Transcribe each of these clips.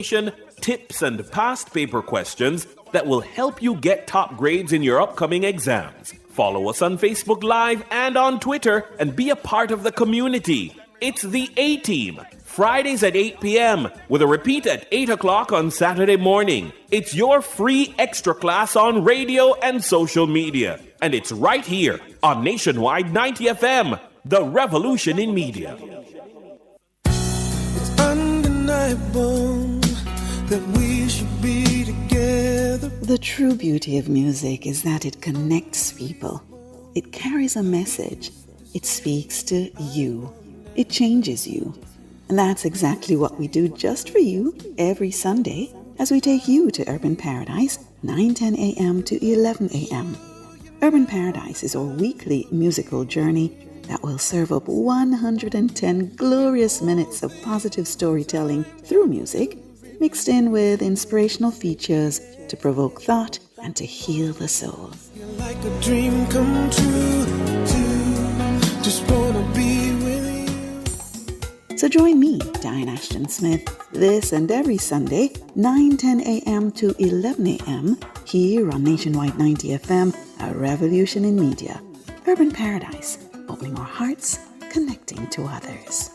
tips and past paper questions that will help you get top grades in your upcoming exams. Follow us on Facebook Live and on Twitter and be a part of the community. It's the A-Team, Fridays at 8 p.m. with a repeat at 8 o'clock on Saturday morning. It's your free extra class on radio and social media. And it's right here on Nationwide 90 FM, the revolution in media. It's undeniable that we should be together. The true beauty of music is that it connects people. It carries a message. It speaks to you. It changes you. And that's exactly what we do just for you every Sunday as we take you to Urban Paradise, 9:10 a.m. to 11 a.m. Urban Paradise is our weekly musical journey that will serve up 110 glorious minutes of positive storytelling through music, mixed in with inspirational features to provoke thought and to heal the soul. You're like a dream come true, too. Just wanna be with you. So join me, Diane Ashton Smith, this and every Sunday, 9:10 a.m. to 11 a.m. here on Nationwide 90 FM, a revolution in media. Urban Paradise, opening our hearts, connecting to others.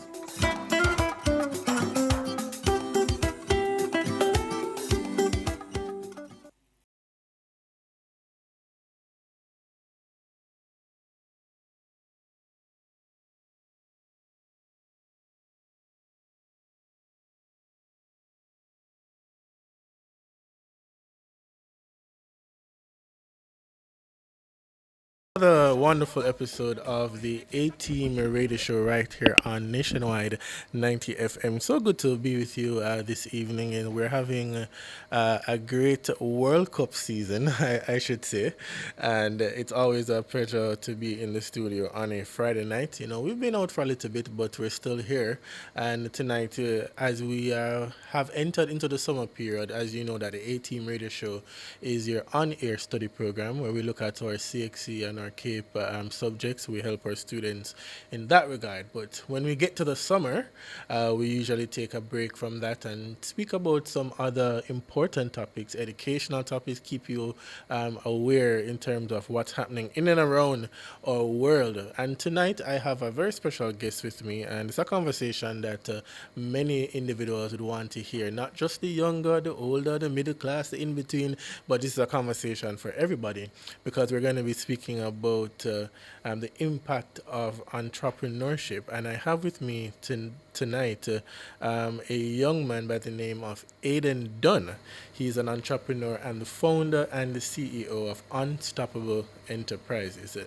Another wonderful episode of the A-Team radio show right here on Nationwide 90 FM. So good to be with you this evening, and we're having a great World Cup season, I should say, and it's always a pleasure to be in the studio on a Friday night. You know, we've been out for a little bit, but we're still here, and tonight, as we have entered into the summer period, as you know that the A-Team radio show is your on-air study program where we look at our CXC and our CAPE subjects. We help our students in that regard. But when we get to the summer, we usually take a break from that and speak about some other important topics, educational topics, keep you aware in terms of what's happening in and around our world. And tonight I have a very special guest with me, and it's a conversation that many individuals would want to hear, not just the younger, the older, the middle class, the in-between, but this is a conversation for everybody, because we're going to be speaking about the impact of entrepreneurship. And I have with me tonight a young man by the name of Aidan Dunn. He's an entrepreneur and the founder and the CEO of Unstoppable Enterprises.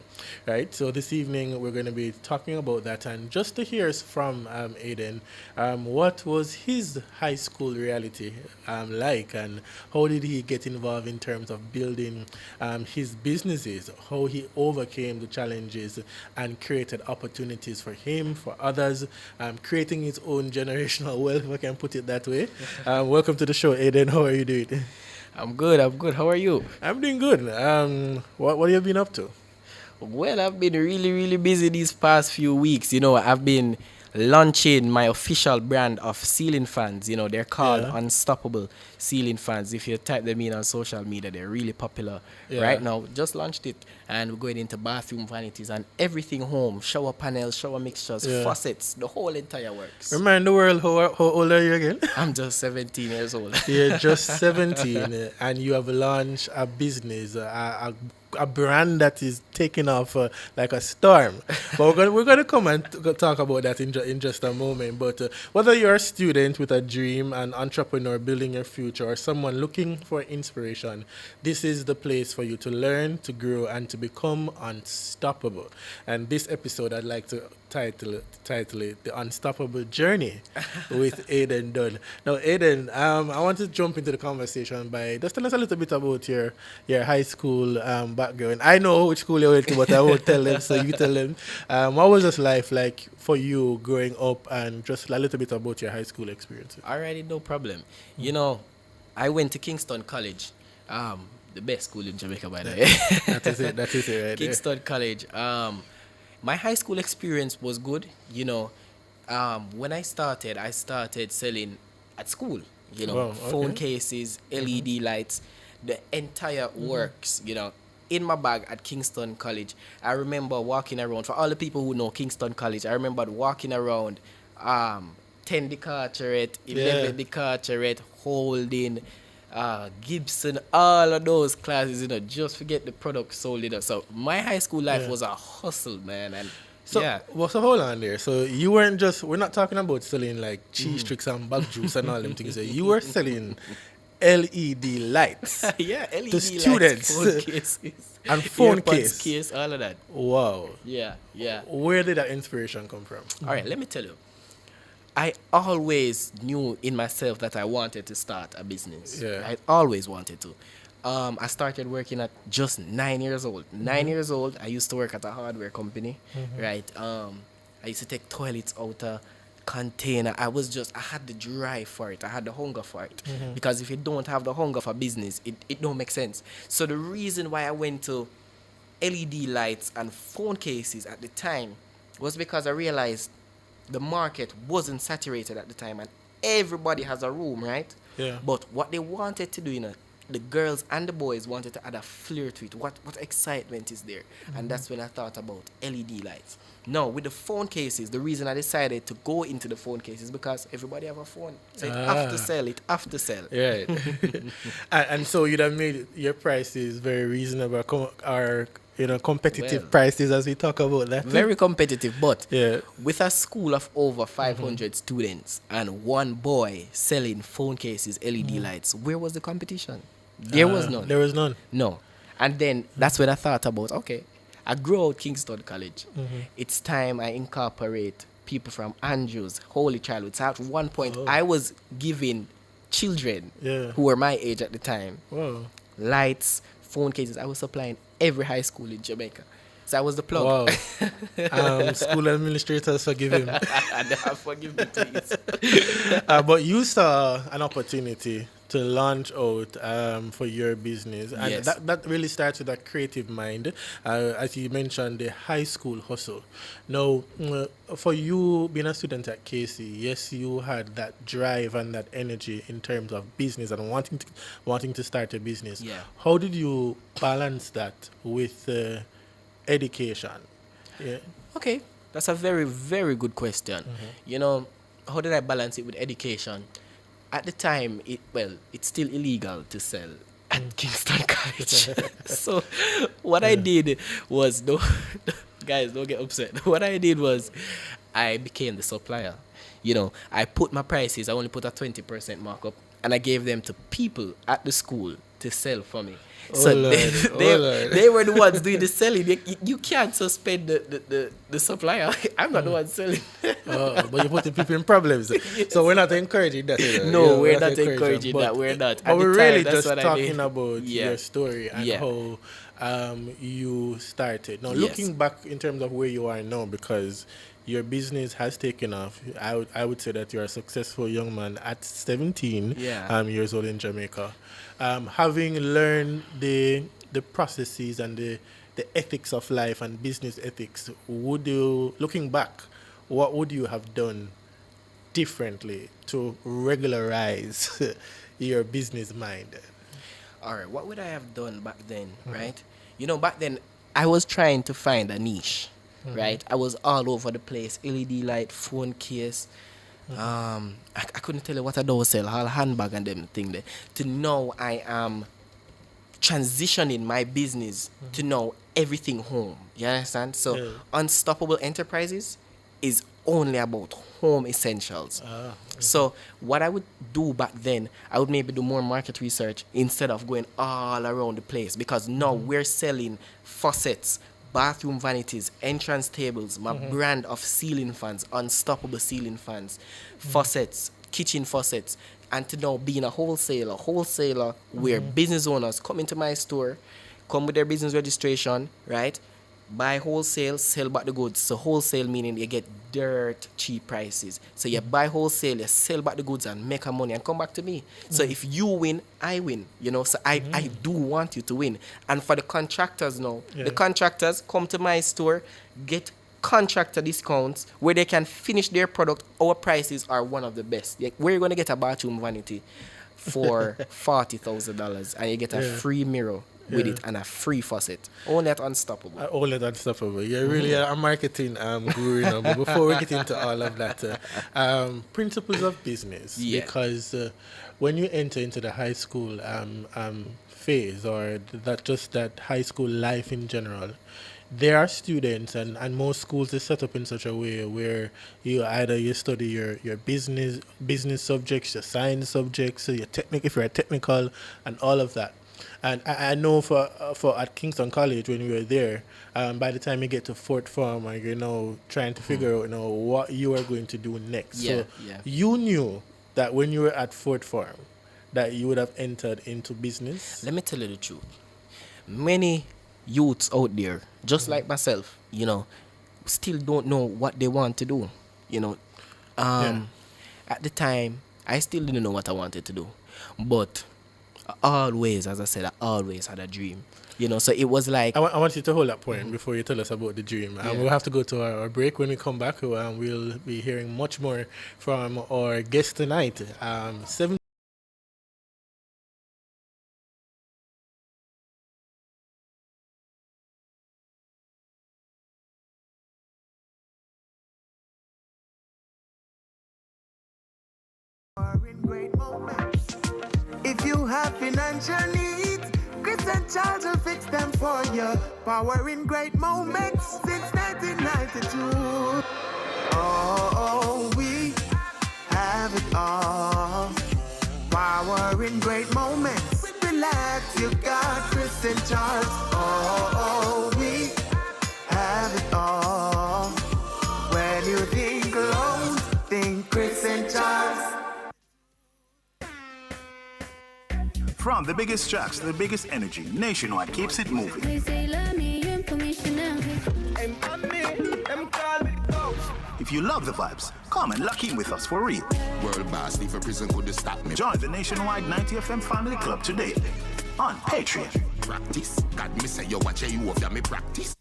Right? So this evening we're going to be talking about that, and just to hear from Aidan, what was his high school reality like, and how did he get involved in terms of building his businesses, how he overcame the challenges and created opportunities for him, for others, creating his own generational wealth, if I can put it that way. Welcome to the show, Aidan. How are you doing? I'm good. How are you? I'm doing good. What have you been up to? Well, I've been really busy these past few weeks. You know, I've been launching my official brand of ceiling fans. You know, they're called Unstoppable Ceiling Fans. If you type them in on social media, they're really popular right now. Just launched it, and we're going into bathroom vanities and everything home, shower panels, shower mixtures, faucets, the whole entire works. Remind the world, how old are you again? I'm just 17 years old. You're just 17 and you have launched a business, a brand that is taking off like a storm. But we're gonna come and talk about that in just a moment. But whether you're a student with a dream, an entrepreneur building your future, or someone looking for inspiration, this is the place for you to learn, to grow, and to become unstoppable. And this episode, I'd like to title it The Unstoppable Journey with Aidan Dunn. Now, Aidan, I want to jump into the conversation by just tell us a little bit about your high school background. I know which school you went to, but I won't tell them, so you tell them. What was this life like for you growing up, and just a little bit about your high school experiences? Alrighty, no problem. You know, I went to Kingston College, the best school in Jamaica, by the way. That is it right there. Kingston College. My high school experience was good. You know, when I started selling at school. You know, Wow, phone okay. cases, LED lights, the entire works, in my bag at Kingston College. I remember walking around, for all the people who know Kingston College, I remember walking around 10 the Carteret, 11 the Carteret, Holding, Gibson, all of those classes, just forget the product sold. So my high school life was a hustle, man. And So, yeah. well, so hold on there. So you weren't we're not talking about selling like cheese tricks and bug juice and all them things. So you were selling LED lights Yeah, LED to students lights, phone cases, and phone AirPods case. all of that. Wow. Yeah. Where did that inspiration come from? All right, let me tell you. I always knew in myself that I wanted to start a business. Yeah. I always wanted to. I started working at just 9 years old. 9 years old, I used to work at a hardware company, right? I used to take toilets out a container. I had the drive for it. I had the hunger for it. Because if you don't have the hunger for business, it don't make sense. So the reason why I went to LED lights and phone cases at the time was because I realized the market wasn't saturated at the time and everybody has a room, right? Yeah. But what they wanted to do, the girls and the boys wanted to add a flair to it. What excitement is there? And that's when I thought about LED lights. Now, with the phone cases, the reason I decided to go into the phone case is because everybody have a phone. So it have to sell, Right. and so you'd have made your prices very reasonable, competitive Well, prices as we talk about that. Very competitive, but Yeah. with a school of over 500 students and one boy selling phone cases, LED lights, where was the competition? There was none. There was none. No. And then that's when I thought about, okay, I grew out Kingston College. It's time I incorporate people from Andrews, Holy Childhood. So at one point, I was giving children who were my age at the time Wow. lights, phone cases. I was supplying every high school in Jamaica. So I was the plug. Wow. School administrators forgive him. Forgive me, please. But you saw an opportunity to launch out for your business. And Yes. that really starts with that creative mind. As you mentioned, the high school hustle. Now, for you being a student at KC, yes, you had that drive and that energy in terms of business and wanting to start a business. Yeah. How did you balance that with education? Yeah. Okay, that's a very, very good question. How did I balance it with education? At the time, it's still illegal to sell at Kingston College. So what I did was, guys, don't get upset. What I did was I became the supplier. I put my prices, I only put a 20% markup, and I gave them to people at the school to sell for me. So Lord. they were the ones doing the selling. You can't suspend the supplier. I'm not the one selling. But you're putting people in problems. So we're not encouraging that. No, we're not encouraging that. We're not. But At the we're time, really that's just what I talking did. about Yeah. your story and Yeah. how you started. Now, Yes. looking back in terms of where you are now, because your business has taken off, I would say that you're a successful young man at 17 years old in Jamaica. Having learned the processes and the ethics of life and business ethics, looking back, what would you have done differently to regularize your business mind? All right, what would I have done back then, right? Back then, I was trying to find a niche, right? I was all over the place, LED light, phone case. I couldn't tell you what I do sell, all handbag and them thing there. To know I am transitioning my business to know everything home. You understand? So Unstoppable Enterprises is only about home essentials. So what I would do back then, I would maybe do more market research instead of going all around the place, because now we're selling faucets, bathroom vanities, entrance tables, my brand of ceiling fans, Unstoppable ceiling fans, faucets, kitchen faucets. And to now being a wholesaler where business owners come into my store, come with their business registration, right? Buy wholesale, sell back the goods. So wholesale meaning you get dirt cheap prices. So you buy wholesale, you sell back the goods and make a money and come back to me. So if you win, I win. So I do want you to win. And for the contractors now, the contractors come to my store, get contractor discounts where they can finish their product. Our prices are one of the best. Like, where you're going to get a bathroom vanity for $40,000 and you get a free mirror with it and a free faucet. Only at Unstoppable. Only at Unstoppable. You're really a marketing guru, you know. But before we get into all of that, principles of business. Yeah. Because when you enter into the high school phase, or that high school life in general, there are students, and most schools is set up in such a way where you study your business subjects, your science subjects, your if you're a technical, and all of that. And I know for at Kingston College, when we were there, by the time you get to fourth form, and you're trying to figure out what you are going to do next. Yeah, So yeah. you knew that when you were at fourth form, that you would have entered into business. Let me tell you the truth. Many youths out there, just like myself, still don't know what they want to do. At the time, I still didn't know what I wanted to do. But as I said, I always had a dream. So it was like... I want you to hold that point before you tell us about the dream. We'll have to go to our break. When we come back, we'll be hearing much more from our guest tonight. 7 If you have financial needs, Chris and Charles will fix them for you. Power in great moments since 1992. Oh, we have it all. Power in great moments. Relax, you got Chris and Charles. Oh, we have it all. When you think loans, think Chris and Charles. From the biggest tracks to the biggest energy, Nationwide keeps it moving. If you love the vibes, come and lock in with us for real. World boss, leave a prison could stop me. Join the Nationwide 90 FM Family Club today on Patreon. Practice. God, me say you watch you off, me practice.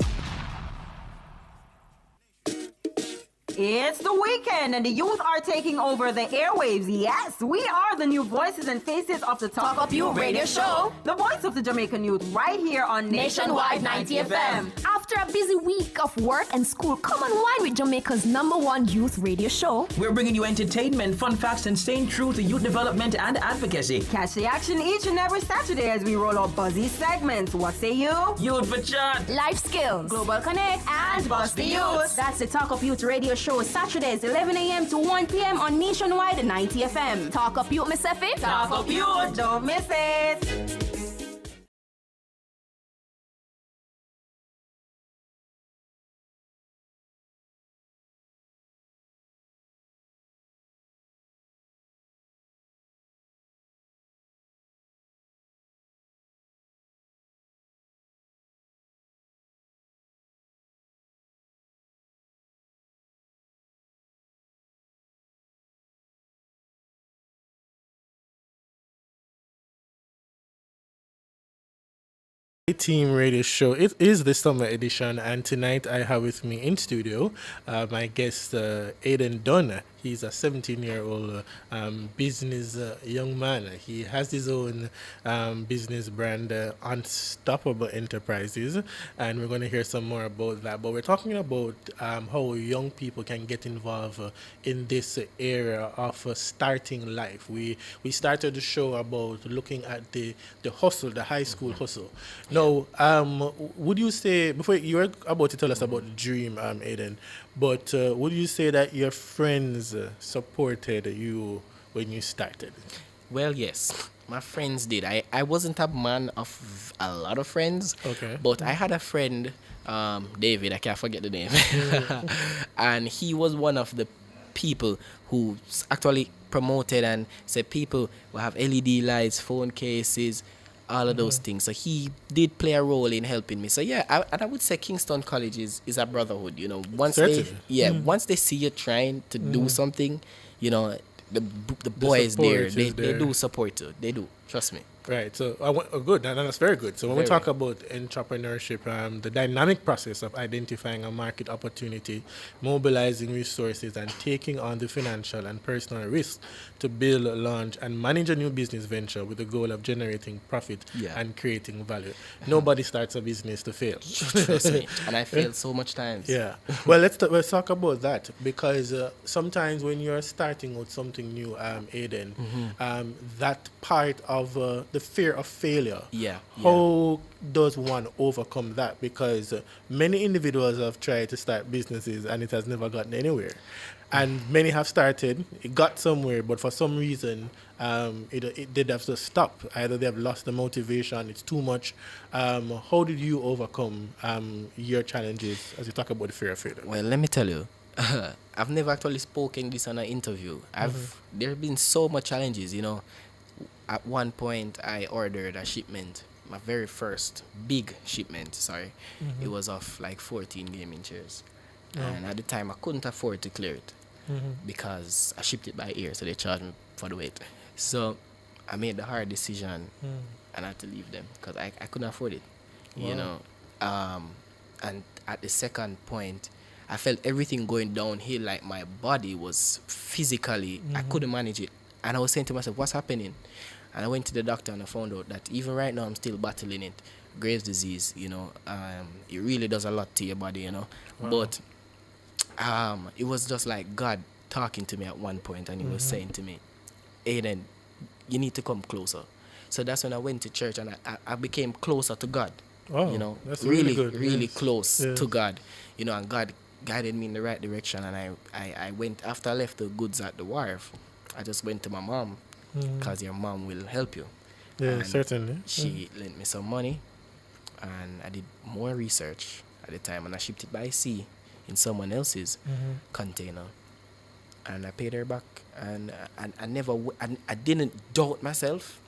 It's the weekend and the youth are taking over the airwaves. Yes, we are the new voices and faces of the Talk Up You radio show. The voice of the Jamaican youth right here on Nationwide 90 FM. After a busy week of work and school, come and wine with Jamaica's #1 youth radio show. We're bringing you entertainment, fun facts, and staying true to youth development and advocacy. Catch the action each and every Saturday as we roll out buzzy segments. What say you? Youth for chat. Life skills. Global Connect. And Bust the Youth. That's the Talk Up Youth radio show. Saturdays, 11 a.m. to 1 p.m. on Nationwide 90 FM. Talk Up Youth, Miss Effie. Talk Up Youth. Don't miss it. Team Radio Show. It is the summer edition, and tonight I have with me in studio my guest Aiden Dunn. He's a 17-year-old business young man. He has his own business brand, Unstoppable Enterprises, and we're going to hear some more about that. But we're talking about how young people can get involved in this area of starting life. We started the show about looking at the hustle, the high school hustle. Now, would you say, before you were about to tell us about the dream, Aiden, but would you say that your friends supported you when you started? Well, yes. My friends did. I wasn't a man of a lot of friends. Okay. But I had a friend, David, I can't forget the name. And he was one of the people who actually promoted and said people will have LED lights, phone cases, all of those things. So he did play a role in helping me. So yeah, I would say Kingston College is a brotherhood. Once Certainly. once they see you trying to do something, the boys there, support they is do support you. They do. Trust me. Right. So, good. And that's very good. So, when we Very. talk about entrepreneurship, the dynamic process of identifying a market opportunity, mobilizing resources, and taking on the financial and personal risk to build, launch, and manage a new business venture with the goal of generating profit and creating value. Nobody starts a business to fail. Trust me. And I failed so much times. Yeah. Well, let's talk about that, because sometimes when you're starting out something new, Aiden, that part of the fear of failure. How does one overcome that? Because many individuals have tried to start businesses and it has never gotten anywhere. And many have started, it got somewhere, but for some reason, it did have to stop. Either they have lost the motivation, it's too much. How did you overcome your challenges as you talk about the fear of failure? Well, let me tell you, I've never actually spoken this on an interview. There have been so much challenges, you know. At one point, I ordered a shipment, my very first big shipment, It was of like 14 gaming chairs. And at the time, I couldn't afford to clear it because I shipped it by air, so they charged me for the weight. So I made the hard decision and I had to leave them because I couldn't afford it, you know. And at the second point, I felt everything going downhill, like my body was physically, I couldn't manage it. And I was saying to myself, what's happening? And I went to the doctor and I found out that even right now I'm still battling it. Graves' disease, you know, it really does a lot to your body, you know. But it was just like God talking to me at one point, and he was saying to me, Aiden, you need to come closer. So that's when I went to church and I became closer to God. You know, that's really, good. really close to God, you know, and God guided me in the right direction. And I went, after I left the goods at the wharf, I just went to my mom, because your mom will help you. Yeah, and certainly. She lent me some money, and I did more research at the time, and I shipped it by sea in someone else's container, and I paid her back, and I didn't doubt myself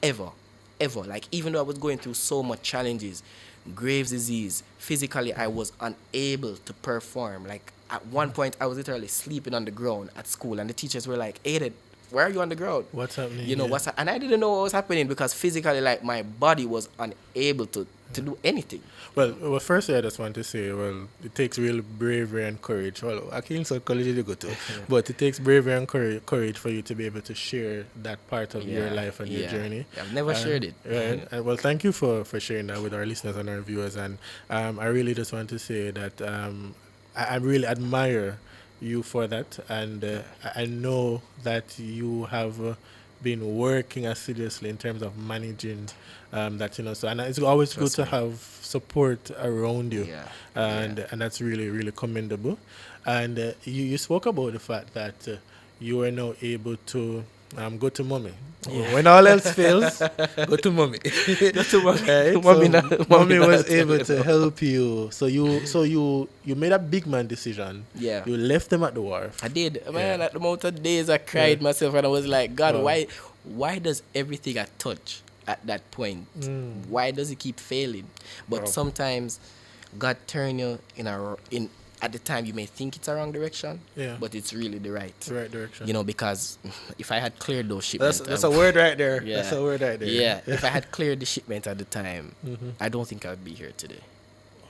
ever. Like, even though I was going through so much challenges, Graves' disease, physically I was unable to perform. Like, at one point I was literally sleeping on the ground at school, and the teachers were like, Aiden, where are you on the ground? What's happening? You know, and I didn't know what was happening because physically, like, my body was unable to do anything. Well, firstly, I just want to say, it takes real bravery and courage. Well, I can't say college you go to, but it takes bravery and courage for you to be able to share that part of your life and your journey. I've never shared it. Right. Well, thank you for sharing that with our listeners and our viewers. And I really just want to say that I really admire you for that, and I know that you have been working assiduously in terms of managing that, you know. So, and it's always good to have support around you, and that's really, really commendable. And you spoke about the fact that you are now able to go to mommy. When all else fails, go to mommy. Go to mommy. Right? Mommy was able to help you. So you made a big man decision. Yeah. You left them at the wharf. I did. Man, at the amount of days I cried myself, and I was like, God, why does everything I touch at that point, why does it keep failing? But sometimes God turn you in at the time you may think it's a wrong direction, but it's really the right direction. You know, because if I had cleared those shipments, that's a word right there. Yeah. That's a word right there. Yeah. If I had cleared the shipment at the time, I don't think I'd be here today.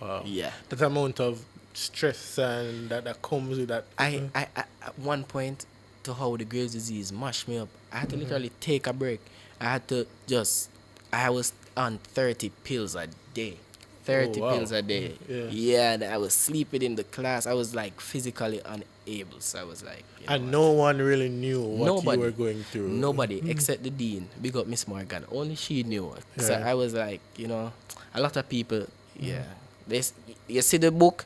Wow. Yeah. That amount of stress and that comes with that. I at one point, to how the Graves' disease mashed me up, I had to literally take a break. I was on 30 pills a day. 30 pills a day. Yeah, and I was sleeping in the class. I was like physically unable. So I was like, and no one really knew what you were going through. Nobody except the dean. Big up Miss Morgan. Only she knew. So I was like, you know, a lot of people, you see the book,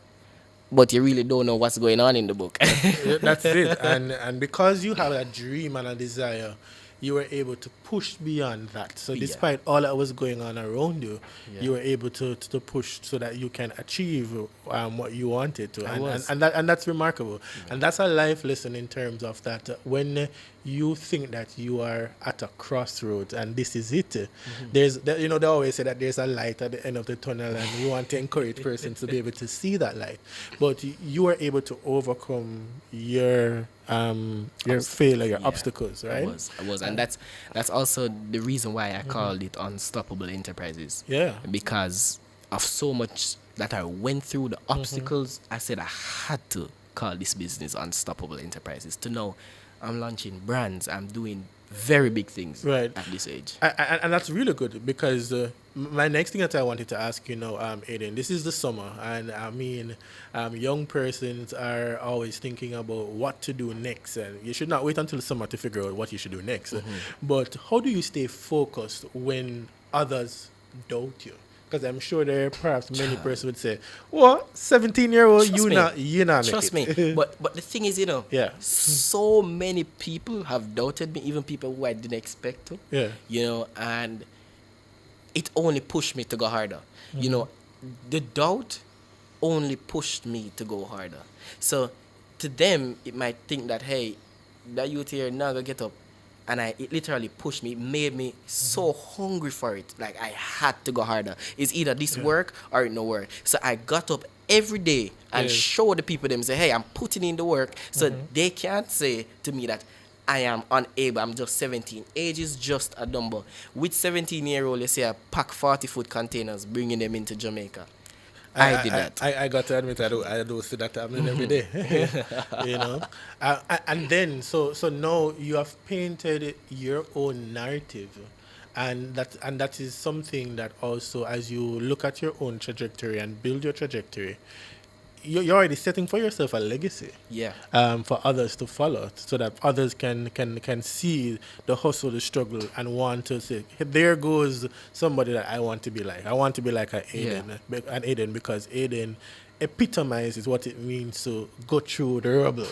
but you really don't know what's going on in the book. That's it. And because you have a dream and a desire, you were able to push beyond that. So despite all that was going on around you, you were able to push so that you can achieve what you wanted to. And that's remarkable. And that's a life lesson in terms of that when you think that you are at a crossroads and this is it. There's, they always say that there's a light at the end of the tunnel, and we want to encourage persons to be able to see that light. But you are able to overcome your failure, your obstacles, right? I was, and that's also the reason why I called it Unstoppable Enterprises. Yeah, because of so much that I went through, the obstacles. I said I had to call this business Unstoppable Enterprises. To know I'm launching brands, I'm doing very big things right at this age. And that's really good, because my next thing that I wanted to ask you now, Aiden, this is the summer, and I mean, young persons are always thinking about what to do next, and you should not wait until the summer to figure out what you should do next. But how do you stay focused when others doubt you? Because I'm sure there are perhaps many persons would say, "What, 17-year-old, you not Trust make it." me. But the thing is, yeah, so many people have doubted me, even people who I didn't expect to. Yeah. And it only pushed me to go harder. The doubt only pushed me to go harder. So to them, it might think that, hey, that youth here now gonna get up. And it literally pushed me. It made me so hungry for it. Like, I had to go harder. It's either this work or it no work. So I got up every day and showed the people them, say, hey, I'm putting in the work. So they can't say to me that I am unable. I'm just 17. Age is just a number. With 17-year-old, you say I pack 40-foot containers, bringing them into Jamaica. I did that. I got to admit, I do see that happening every day. And then, so now you have painted your own narrative, and that is something that also, as you look at your own trajectory and build your trajectory, you're already setting for yourself a legacy. Yeah. For others to follow, so that others can see the hustle, the struggle, and want to say, there goes somebody that I want to be like. I want to be like an Aiden, because Aiden epitomizes what it means to go through the rubble,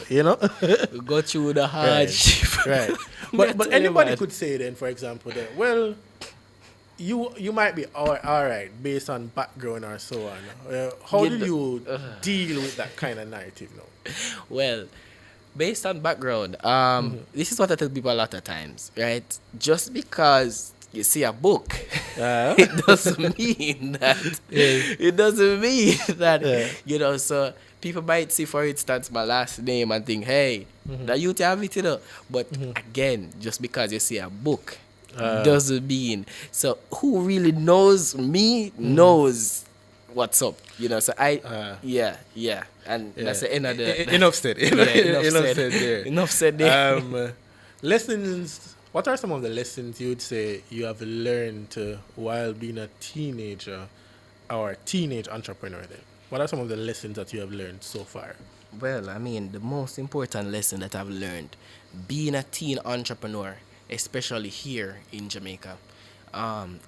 Go through the hardship. Right. But anybody could say then, for example, that, well, you might be all right based on background or so on. How do you deal with that kind of narrative now? Well, based on background, this is what I tell people a lot of times, right? Just because you see a book, it doesn't mean that. It doesn't mean that. So people might see, for instance, my last name and think, hey, that you have it, But again, just because you see a book doesn't mean. So who really knows me knows what's up, So and that's the end of the. Enough said. Enough said there. Lessons. What are some of the lessons you'd say you have learned while being a teenager or a teenage entrepreneur? Then, what are some of the lessons that you have learned so far? Well, I mean, the most important lesson that I've learned being a teen entrepreneur, especially here in Jamaica,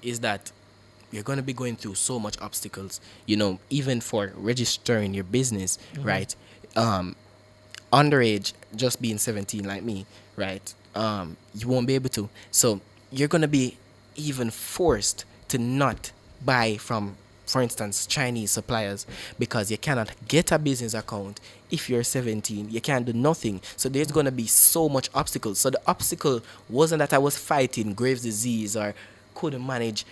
is that you're going to be going through so much obstacles, even for registering your business, right? Underage, just being 17 like me, right? You won't be able to. So you're going to be even forced to not buy from, for instance, Chinese suppliers, because you cannot get a business account if you're 17. You can't do nothing. So there's going to be so much obstacles. So the obstacle wasn't that I was fighting Graves' disease or couldn't manage,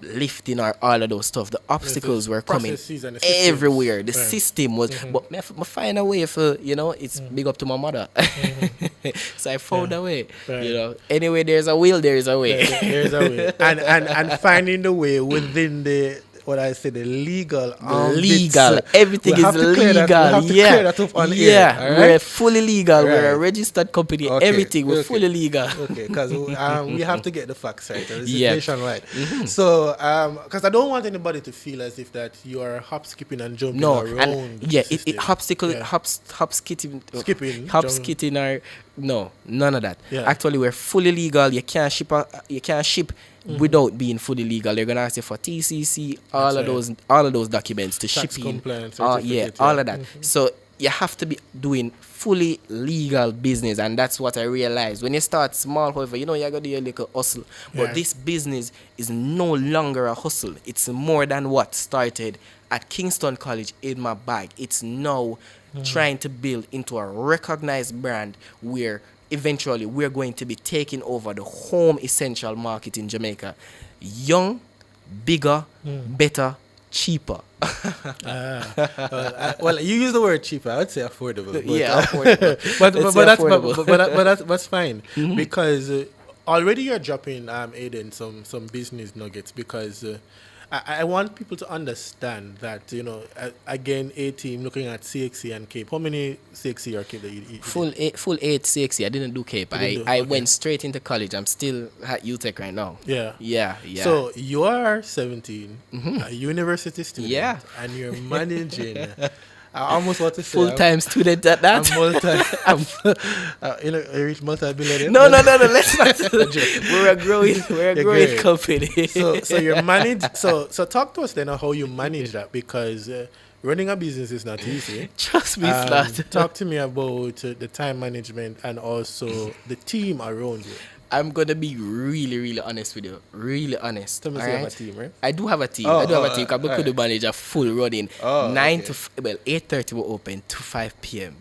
lifting or all of those stuff. The obstacles were coming everywhere. The system was, but I find a way for, it's big up to my mother. So I found a way, Anyway, there's a will, there's a way. There's a way. And finding the way within the legal. Everything is legal. We're fully legal. Right. We're a registered company. Okay. Everything, we're fully legal. Okay, because we have to get the facts right. This is nationwide. So, because I don't want anybody to feel as if that you are hop, skipping, and jumping around. Skipping or no, none of that. Yeah. Actually, we're fully legal. You can't ship without being fully legal. They're gonna ask you for TCC, all of those documents to ship in. All of that. So you have to be doing fully legal business, and that's what I realized. When you start small, however, you're gonna do a little hustle. But this business is no longer a hustle. It's more than what started at Kingston College in my bag. It's now trying to build into a recognized brand where eventually we're going to be taking over the home essential market in Jamaica. Young, bigger, better, cheaper. Well, you use the word cheaper. I would say affordable. But, Yeah, affordable. but that's fine because already you're dropping Aiden some business nuggets because I want people to understand that again A team looking at CXC and Cape. How many CXC or Cape that you Full 8 CXC. I didn't do Cape. I went straight into college. I'm still at UTech right now. Yeah. So you are 17, a university student, Yeah. and you're managing. I almost want to say full-time student at that. You reach multi-billionaire. No. Let's not. We're a growing company. So you're managed. So talk to us then on how you manage that because running a business is not easy. Trust me, Flat. Talk to me about the time management and also the team around you. I'm gonna be really, really honest with you. Really honest. Tell me, you have a team, right? I do have a team. Because we could manage a full running. 8:30 we're open to 5 p.m.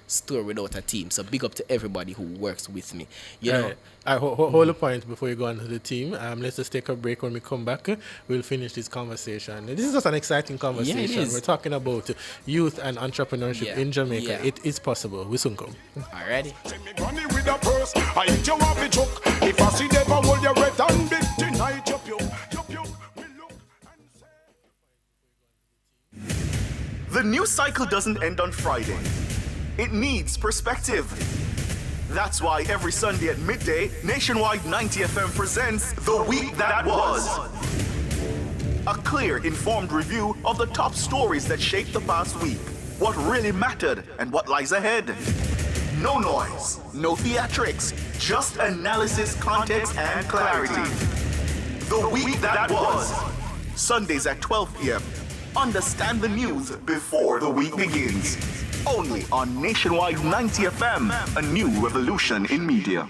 Store without a team. So big up to everybody who works with me. You know. All right, hold a point before you go on to the team. Let's just take a break. When we come back, we'll finish this conversation. This is just an exciting conversation. Yeah, it is. We're talking about youth and entrepreneurship in Jamaica. Yeah. It is possible. We soon come. Alrighty. If I see them, I hold your red and big tonight. The news cycle doesn't end on Friday. It needs perspective. That's why every Sunday at midday, Nationwide 90 FM presents The Week That Was. A clear, informed review of the top stories that shaped the past week, what really mattered and what lies ahead. No noise, no theatrics, just analysis, context, and clarity. The Week That Was. Sundays at 12 p.m. Understand the news before the week begins. Only on Nationwide 90 FM, a new revolution in media.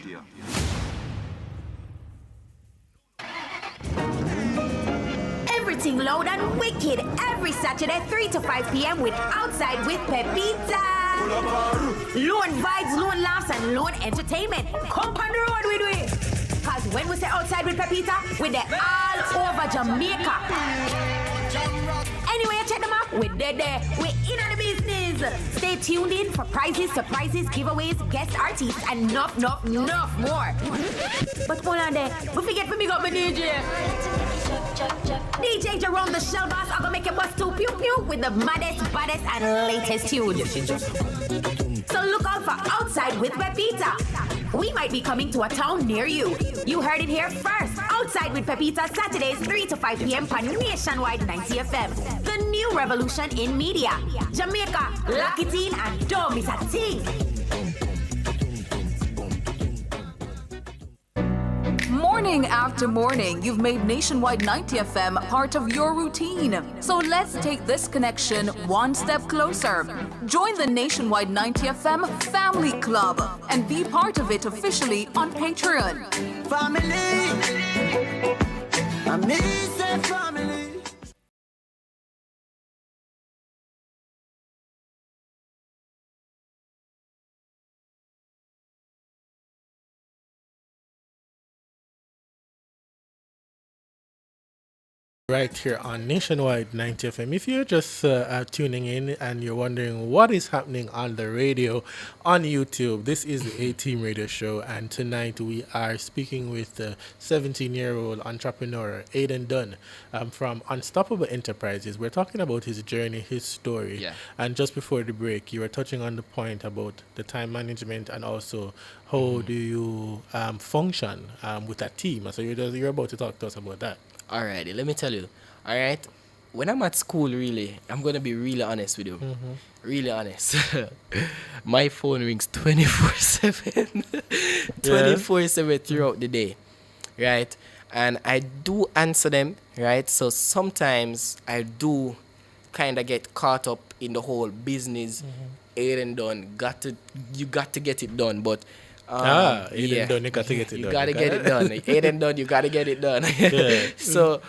Everything loud and wicked every Saturday 3 to 5 p.m. with Outside with Pepita. Loan vibes, loan laughs, and loan entertainment. Come on the road with we. Cause when we say Outside with Pepita, we're there all over Jamaica. Anyway, check them out. We're there. We're in on the business. Stay tuned in for prizes, surprises, giveaways, guest artists, and enough more. But hold on there. We forget to big up my DJ. DJ Jerome, the shell boss, I'm gonna make your bust to pew pew with the maddest, baddest, and latest tune. So look out for Outside with Pepita. We might be coming to a town near you. You heard it here first. Outside with Pepita, Saturdays 3 to 5 p.m. on Nationwide 90 FM. The new revolution in media. Jamaica, lock it in and don't miss a thing. Morning after morning, you've made Nationwide 90 FM part of your routine. So let's take this connection one step closer. Join the Nationwide 90 FM Family Club and be part of it officially on Patreon. Family, amazing family. Right here on Nationwide 90 FM. If you're just tuning in and you're wondering what is happening on the radio, on YouTube, this is the A-Team Radio Show, and tonight we are speaking with the 17-year-old entrepreneur Aiden Dunn from Unstoppable Enterprises. We're talking about his journey, his story, and just before the break, you were touching on the point about the time management and also how do you function with a team. So you're about to talk to us about that. Alrighty, let me tell you. Alright, when I'm at school, really, I'm gonna be really honest with you. Really honest. My phone rings 24/7, 24/7 throughout the day, right? And I do answer them, right? So sometimes I do kind of get caught up in the whole business. Aiden done, you got to get it done, but. Aiden Dunn, you got to get it done. You got to get it done. Aiden Dunn, you got to get it done. So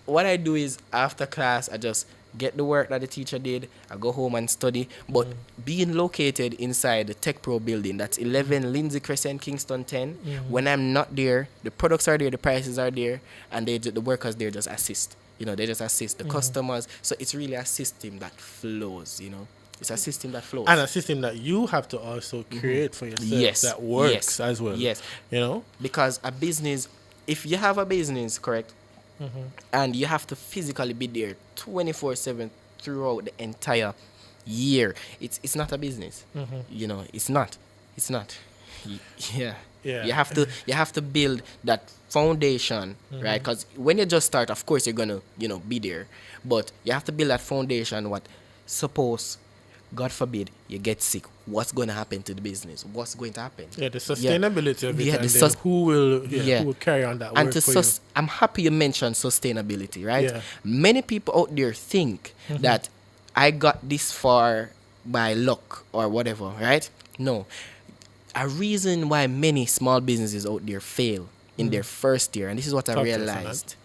what I do is after class, I just get the work that the teacher did, I go home and study. But being located inside the Tech Pro building, that's 11 Lindsay Crescent, Kingston 10, when I'm not there, the products are there, the prices are there, and the workers there just assist. They just assist the customers. So it's really a system that flows, It's a system that flows. And a system that you have to also create for yourself that works as well. Yes. Because a business, if you have a business, correct, and you have to physically be there 24/7 throughout the entire year, it's not a business. It's not. Yeah. You have to build that foundation, right? Because when you just start, of course you're gonna be there, but you have to build that foundation. What suppose, God forbid, you get sick, what's going to happen to the business? What's going to happen? Yeah, the sustainability of it, and then who will carry on that work for you? I'm happy you mentioned sustainability, right? Yeah. Many people out there think that I got this far by luck or whatever, right? No. A reason why many small businesses out there fail in their first year, and this is what I realized,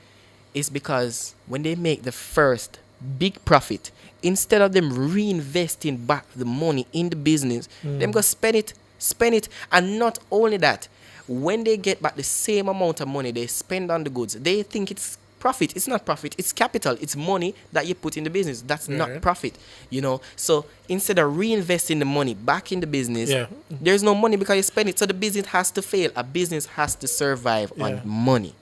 is because when they make the first big profit, instead of them reinvesting back the money in the business, them go spend it. And not only that, when they get back the same amount of money they spend on the goods, they think it's profit. It's not profit, it's capital. It's money that you put in the business. That's not profit, So instead of reinvesting the money back in the business, there's no money because you spend it. So the business has to fail. A business has to survive on money.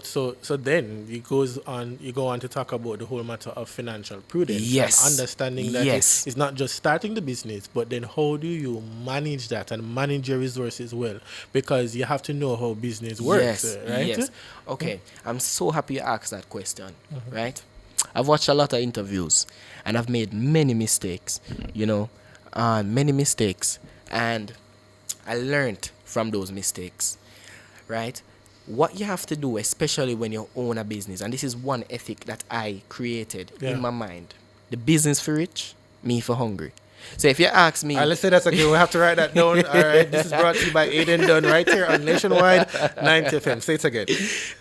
So then you go on to talk about the whole matter of financial prudence. Yes. And understanding that it's not just starting the business, but then how do you manage that and manage your resources well? Because you have to know how business works, right? Yes. Okay. I'm so happy you asked that question, right? I've watched a lot of interviews and I've made many mistakes, and I learned from those mistakes, right? What you have to do, especially when you own a business, and this is one ethic that I created in my mind: the business for rich, me for hungry. So if you ask me, let's say that's okay. We'll have to write that down. All right, this is brought to you by Aiden Dunn right here on Nationwide 90 FM. Say it again.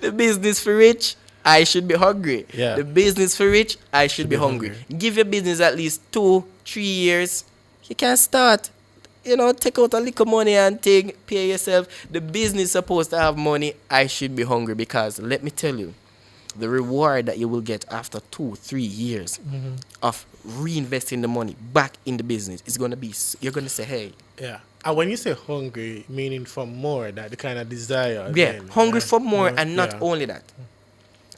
The business for rich, I should be hungry. Yeah. The business for rich, I should be hungry. Give your business at least 2-3 years. You can start. Take out a little money and pay yourself. The business supposed to have money. I should be hungry, because let me tell you, the reward that you will get after 2-3 years of reinvesting the money back in the business is going to be, you're going to say, hey. Yeah. And when you say hungry, meaning for more, that the kind of desire. Yeah, hungry for more, and not only that.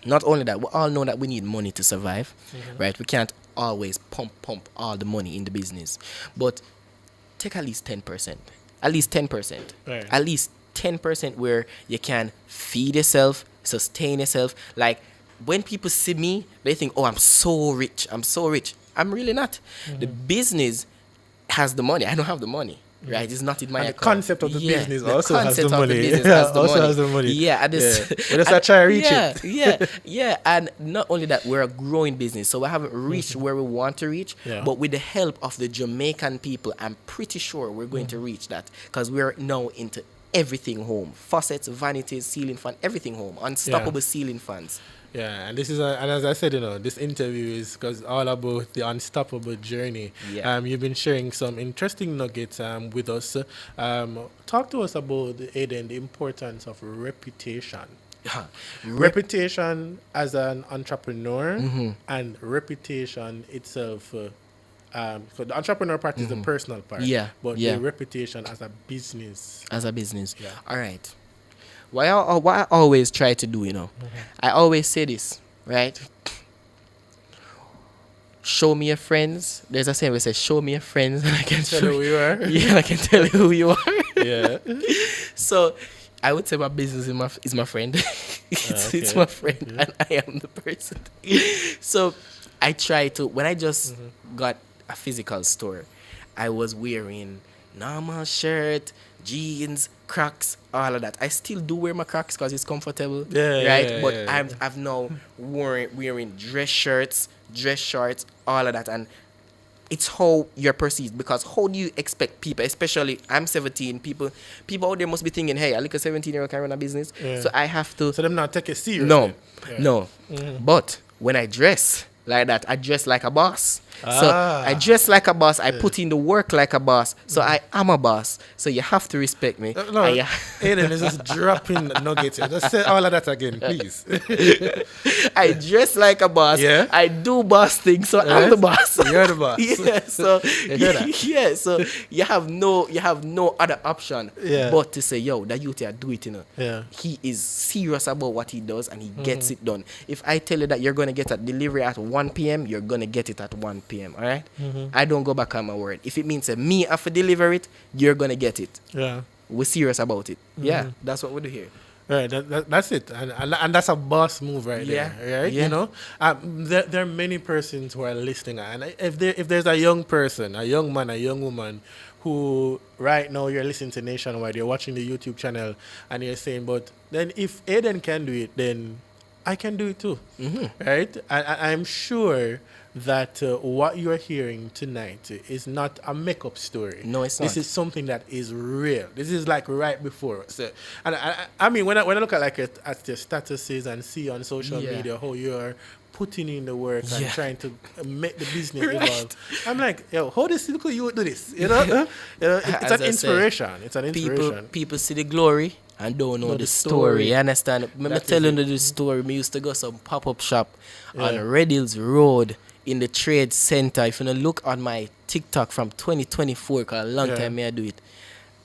Not only that, we all know that we need money to survive, right? We can't always pump all the money in the business. But take at least 10%. At least 10%. Right. At least 10% where you can feed yourself, sustain yourself. Like, when people see me, they think, oh, I'm so rich. I'm really not. The business has the money. I don't have the money. Right? It's not in my account. The concept of the business also has the money. Has the money. Yeah. We just try to reach it. Yeah. And not only that, we're a growing business. So we haven't reached where we want to reach. Yeah. But with the help of the Jamaican people, I'm pretty sure we're going to reach that. Because we're now into everything home. Faucets, vanities, ceiling fan, everything home. Unstoppable ceiling fans. Yeah, and this is, and as I said, this interview is all about the unstoppable journey. Yeah. You've been sharing some interesting nuggets with us. Talk to us about, Aiden, the importance of reputation. Reputation as an entrepreneur and reputation itself. So the entrepreneur part is the personal part. Yeah. But the reputation as a business. Yeah. All right. What I always try to do, I always say this, right? Show me your friends. There's a saying we say, show me your friends, and I can tell you who you are. Yeah, I can tell you who you are. Yeah. So I would say my business is my friend. It's my friend, and I am the person. So I try to, when I just got a physical store, I was wearing normal shirt, jeans, Crocs, all of that. I still do wear my Crocs because it's comfortable, right? But I've now wearing dress shirts, dress shorts, all of that, and it's how you're perceived. Because how do you expect people, especially I'm 17, people out there must be thinking, hey, a little 17-year-old can run a business, so I have to. So them not take it seriously. No. But when I dress, like that. I dress like a boss. So I dress like a boss. I put in the work like a boss. So I am a boss. So you have to respect me. No, Aiden is just dropping nuggets here. Just say all of that again, please. I dress like a boss. Yeah. I do boss things. So I'm the boss. You're the boss. Yeah. So that. So you have no other option but to say, yo, that youth here do it, you know. Yeah. He is serious about what he does and he gets it done. If I tell you that you're gonna get a delivery at 1 p.m., you're gonna get it at 1 p.m. All right? I don't go back on my word. If it means that me have to deliver it, you're gonna get it. Yeah. We're serious about it. Yeah, that's what we do here. Right, that's it, and that's a boss move right there, right? Yeah. You know, there are many persons who are listening, and if there's a young person, a young man, a young woman, who right now you're listening to Nationwide, you're watching the YouTube channel, and you're saying, but then if Aiden can do it, then I can do it too, right? I'm sure that what you're hearing tonight is not a makeup story. No, it's not. This is something that is real. This is like right before us. And I mean, when I look at like at your statuses and see on social media how you're putting in the work and trying to make the business evolve, I'm like, yo, how does you do this? You know, it's an inspiration. It's an inspiration. People see the glory and don't know the story. You understand? Me telling you the story. Me used to go some pop-up shop on Red Hills Road in the trade center. If you look on my TikTok from 2024, because a long time I do it,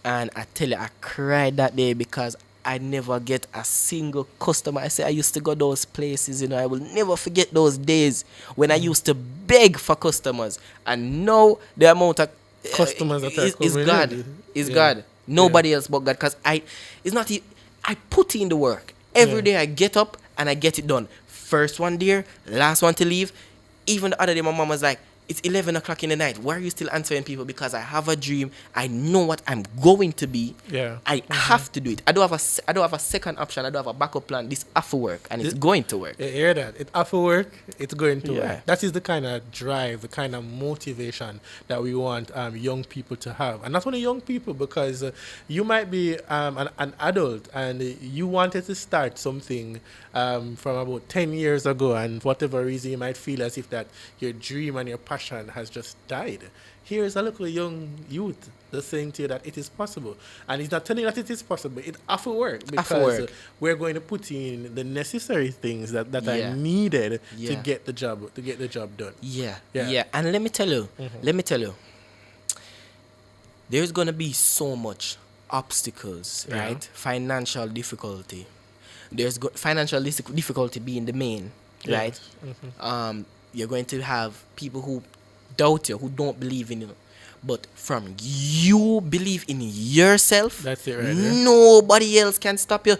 and I tell you, I cried that day because I never get a single customer. I say I used to go those places, you know. I will never forget those days when I used to beg for customers, and now the amount of customers that is God. Is God. Nobody else but God. Because I put in the work every day. I get up and I get it done. First one there, last one to leave. Even the other day, my mom was like, it's 11 o'clock in the night. Why are you still answering people? Because I have a dream. I know what I'm going to be. Yeah. I have to do it. I don't have a second option. I don't have a backup plan. This have to work, and it's going to work. You hear that? It have to work. It's going to work. That is the kind of drive, the kind of motivation that we want young people to have. And not only young people, because you might be an adult and you wanted to start something from about 10 years ago, and for whatever reason you might feel as if that your dream and your passion has just died. Here's a little young youth that's saying to you that it is possible, and he's not telling you that it is possible. It have to work, because we're going to put in the necessary things that are needed to get the job done. Yeah. And let me tell you, there's gonna be so much obstacles, right? Financial difficulty. There's financial difficulty being the main, right? You're going to have people who doubt you, who don't believe in you. But from you believe in yourself, that's it right there. Nobody else can stop you.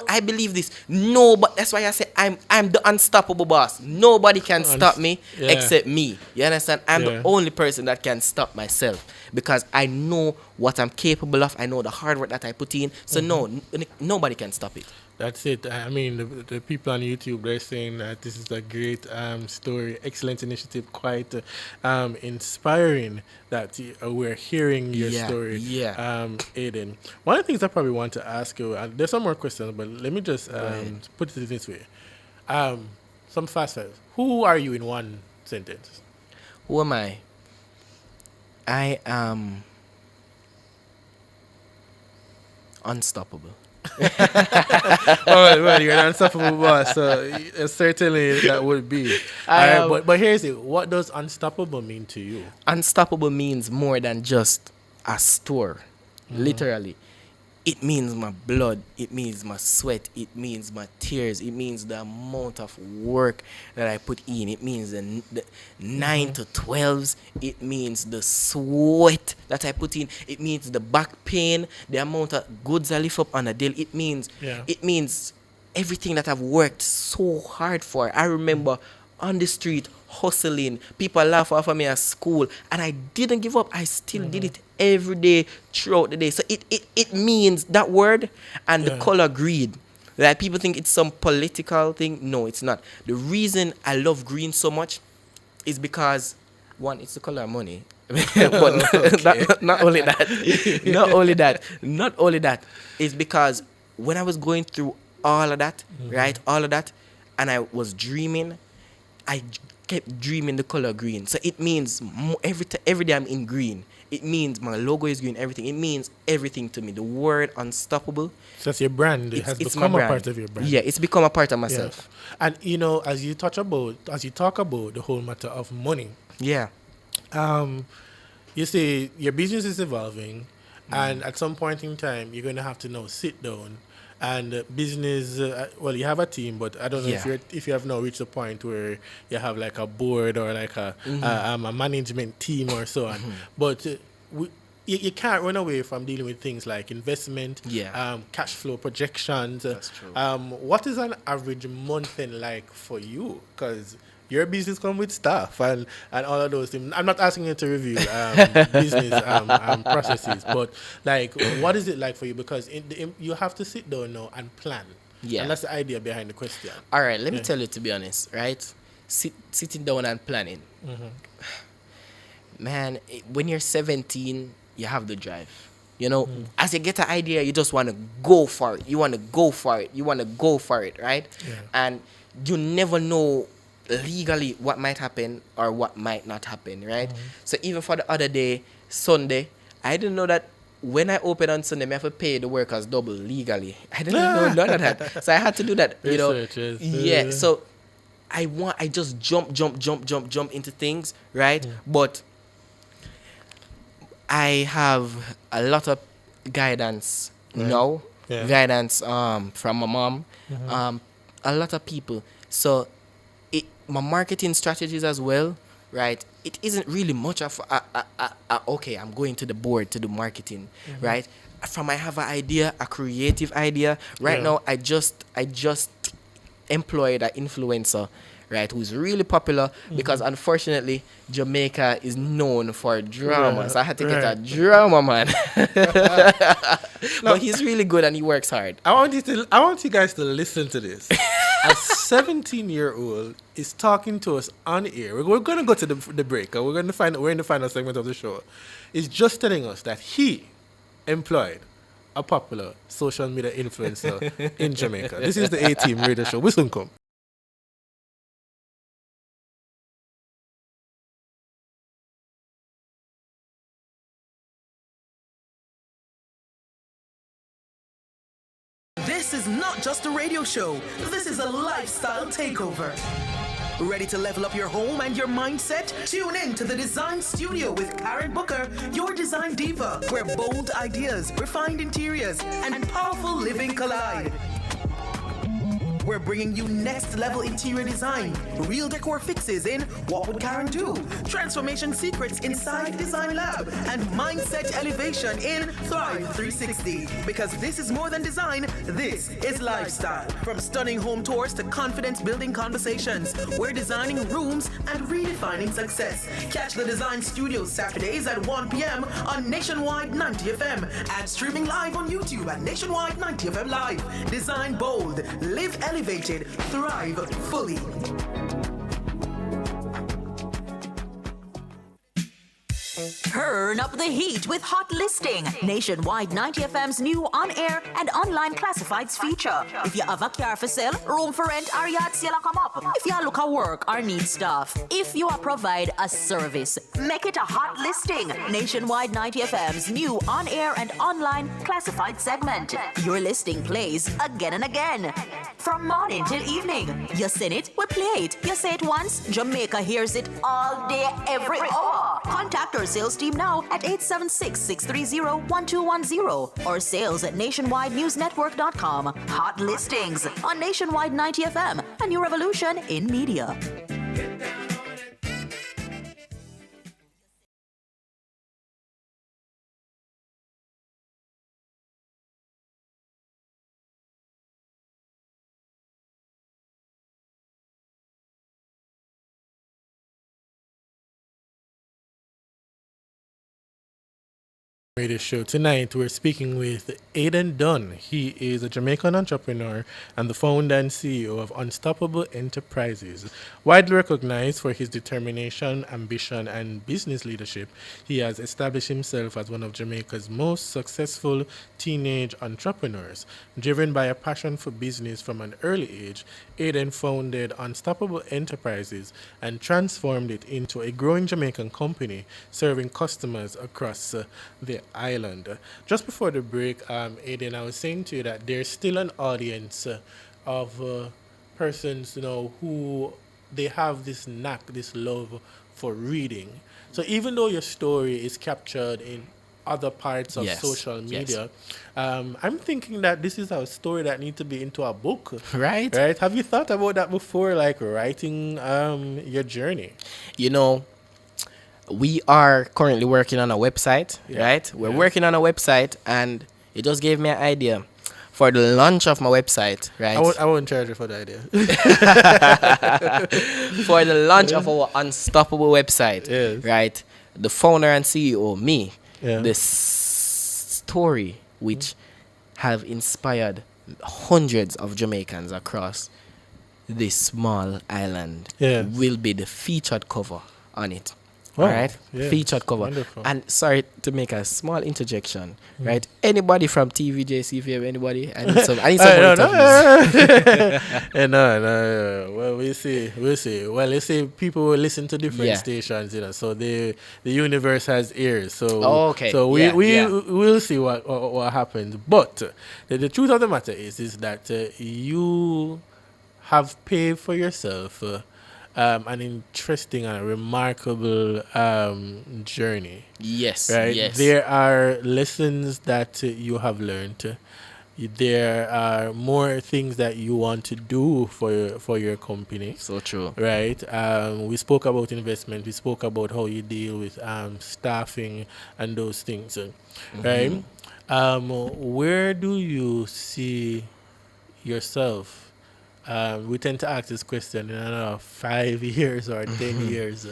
I believe this. That's why I say I'm the unstoppable boss. Nobody can stop me except me. You understand? I'm the only person that can stop myself, because I know what I'm capable of. I know the hard work that I put in. So nobody can stop it. That's it. I mean, the people on YouTube, they're saying that this is a great story, excellent initiative, quite inspiring that we're hearing your story, Aiden. One of the things I probably want to ask you, there's some more questions, but let me just put it this way. Some fast facts. Who are you in one sentence? Who am I? I am unstoppable. Well, you're an unstoppable boss, so certainly that would be. But here's it. What does unstoppable mean to you? Unstoppable means more than just a store. Literally. It means my blood. It means my sweat. It means my tears. It means the amount of work that I put in. It means the 9 to 12s. It means the sweat that I put in. It means the back pain, the amount of goods I lift up on a daily. It means everything that I've worked so hard for. I remember on the street hustling. People laugh off of me at school, and I didn't give up. I still did it every day throughout the day. So it means that word and the color green. Like, people think it's some political thing. No, it's not. The reason I love green so much is because, one, it's the color of money. But not only that, it's because when I was going through all of that, right, all of that, and I was dreaming, I kept dreaming the color green. So it means every day I'm in green. It means my logo is green, everything. It means everything to me. The word unstoppable. So that's your brand. It has become a part of your brand. Yeah, it's become a part of myself. Yes. And you know, as you talk about the whole matter of money. Yeah. You say your business is evolving, and at some point in time, you're going to have to now sit down and business. Well, you have a team, but I don't know if you have now reached the point where you have like a board or like a management team or so on. But you can't run away from dealing with things like investment, cash flow projections. That's true. What is an average month in like for you? Because your business comes with staff and all of those things. I'm not asking you to review business processes, but like, what is it like for you? Because you have to sit down now and plan. Yeah. And that's the idea behind the question. All right, let me tell you, to be honest, right? Sitting down and planning. Man, when you're 17, you have the drive. You know, as you get an idea, you just want to go for it. You want to go for it, right? Yeah. And you never know legally what might happen or what might not happen, right? So even for the other day, Sunday, I didn't know that when I open on Sunday, I have to pay the workers double legally. I didn't know none of that. So I had to do that, you know. Yeah, so I just jump into things, right? But I have a lot of guidance now, guidance from my mom, a lot of people. So my marketing strategies as well, right? It isn't really much of okay, I'm going to the board to do marketing, right? From I have an idea, a creative idea. Right now, I just employed an influencer, right, who's really popular because unfortunately Jamaica is known for drama. So I had to get a drama man. But he's really good and he works hard. I want you guys to listen to this. A 17-year-old is talking to us on air. We're going to go to the break. We're in the final segment of the show. He's just telling us that he employed a popular social media influencer in Jamaica. This is the A-Team Radio Show. We soon come. This is not just a radio show. This is a lifestyle takeover. Ready to level up your home and your mindset? Tune in to the Design Studio with Karen Booker, your design diva, where bold ideas, refined interiors, and powerful living collide. We're bringing you next level interior design, real decor fixes in What Would Karen Do? Transformation secrets inside Design Lab, and mindset elevation in Thrive 360. Because this is more than design, this is lifestyle. From stunning home tours to confidence building conversations, we're designing rooms and redefining success. Catch the Design Studio Saturdays at 1 p.m. on Nationwide 90 FM and streaming live on YouTube at Nationwide 90 FM Live. Design bold, live elevated, thrive fully. Turn up the heat with Hot Listing, Nationwide 90 FM's new on-air and online classifieds feature. If you have a car for sale, room for rent, or yard sale come up. If you look at work or need stuff. If you provide a service, make it a Hot Listing, Nationwide 90 FM's new on-air and online classified segment. Your listing plays again and again. From morning till evening. You sing it, we play it. You say it once, Jamaica hears it all day, every hour. Contact our sales team now at 876-630-1210 or sales at nationwidenewsnetwork.com. Hot Listings on Nationwide 90 FM, a new revolution in media. Radio show. Tonight we're speaking with Aiden Dunn. He is a Jamaican entrepreneur and the founder and CEO of Unstoppable Enterprises. Widely recognized for his determination, ambition, and business leadership, he has established himself as one of Jamaica's most successful teenage entrepreneurs. Driven by a passion for business from an early age, Aiden founded Unstoppable Enterprises and transformed it into a growing Jamaican company serving customers across the island. Just before the break, Aiden, I was saying to you that there's still an audience of persons, who they have this knack, this love for reading. So even though your story is captured in other parts of social media, I'm thinking that this is a story that needs to be into a book. Right. Have you thought about that before, like writing your journey? We are currently working on a website, right? We're working on a website, and it just gave me an idea for the launch of my website, right? I won't charge you for the idea. For the launch of our Unstoppable website, right? The founder and CEO, me, the story which have inspired hundreds of Jamaicans across this small island will be the featured cover on it. Wow. Right? Yeah, featured cover. wonderful. And sorry to make a small interjection, right? Anybody from TVJC, if you have anybody, I need some No. Well, we'll see. Well, you see, people will listen to different stations, so the universe has ears. So So we'll see what happens. But the truth of the matter is that you have paved for yourself an interesting and remarkable journey. Yes. Right? Yes. There are lessons that you have learned. There are more things that you want to do for your company. So true. Right? We spoke about investment. We spoke about how you deal with staffing and those things. Right? Where do you see yourself? We tend to ask this question in another 5 years or 10 years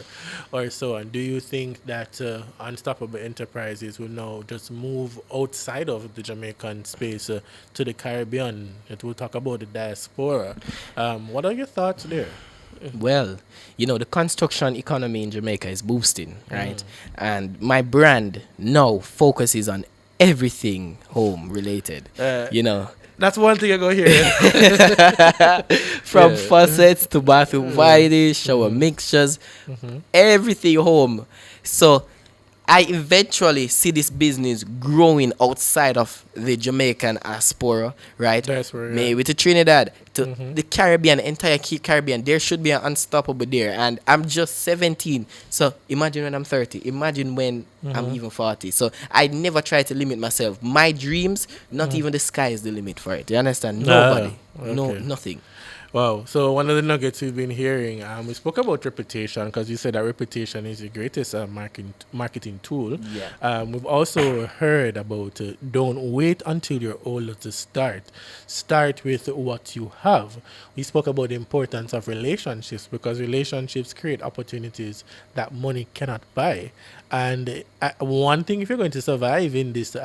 or so. And do you think that Unstoppable Enterprises will now just move outside of the Jamaican space to the Caribbean? And we'll talk about the diaspora. What are your thoughts there? Well, the construction economy in Jamaica is boosting, right? And my brand now focuses on everything home related, That's one thing I go here. From faucets to bathroom varieties, shower mixtures, everything home. So I eventually see this business growing outside of the Jamaican diaspora, right? Maybe to Trinidad, to the Caribbean, entire Caribbean. There should be an Unstoppable there. And I'm just 17. So imagine when I'm 30. Imagine when I'm even 40. So I never try to limit myself. My dreams, not even the sky is the limit for it. You understand? Nobody. No, nothing. Wow. So one of the nuggets we've been hearing, we spoke about reputation because you said that reputation is the greatest marketing tool. Yeah. We've also heard about don't wait until you're older to start. Start with what you have. We spoke about the importance of relationships because relationships create opportunities that money cannot buy. And one thing, if you're going to survive in this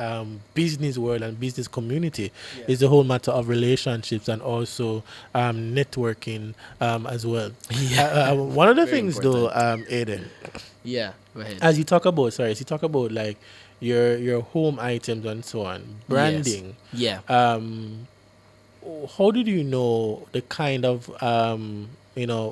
business world and business community, is the whole matter of relationships and also networking as well. One of the things, though, Aiden. Yeah, go ahead. As you talk about, like your home items and so on, branding. Yes. Yeah. How did you know the kind of